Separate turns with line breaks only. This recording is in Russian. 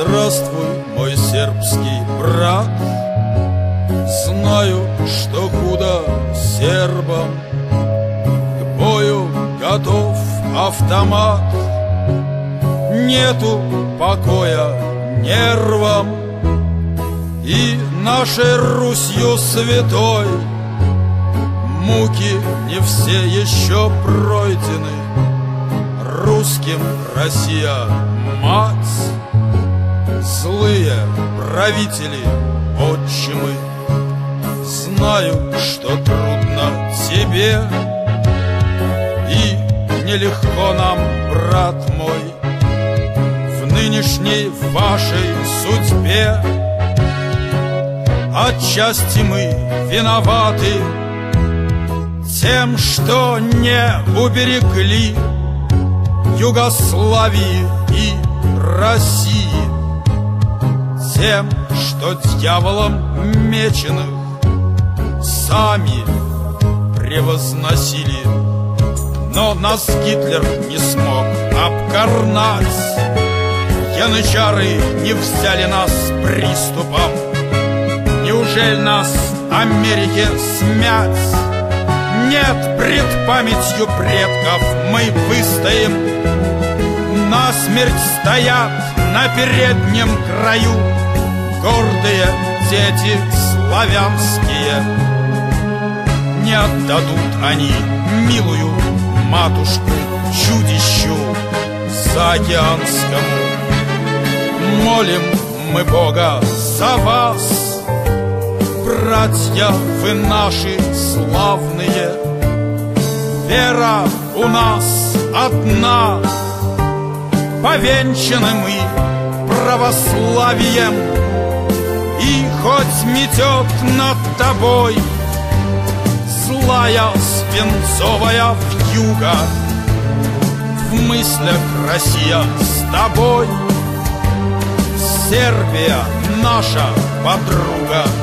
Здравствуй, мой сербский брат. Знаю, что худо сербам, к бою готов автомат. Нету покоя нервам, и нашей Русью святой муки не все еще пройдены. Русским Россия мать, злые правители отчимы. Знаю, что трудно тебе, и нелегко нам, брат мой, в нынешней вашей судьбе. Отчасти мы виноваты тем, что не уберегли Югославии и России, тем, что дьяволом меченых сами превозносили. Но нас Гитлер не смог обкорнать, янычары не взяли нас приступом. Неужели нас Америке смять? Нет, пред памятью предков мы выстоим. Насмерть стоят на переднем краю гордые дети славянские. Не отдадут они милую матушку чудищу заокеанскому. Молим мы Бога за вас, братья вы наши славные. Вера у нас одна, повенчаны мы православием. И хоть метет над тобой злая свинцовая вьюга, в мыслях Россия с тобой. Сербия наша подруга.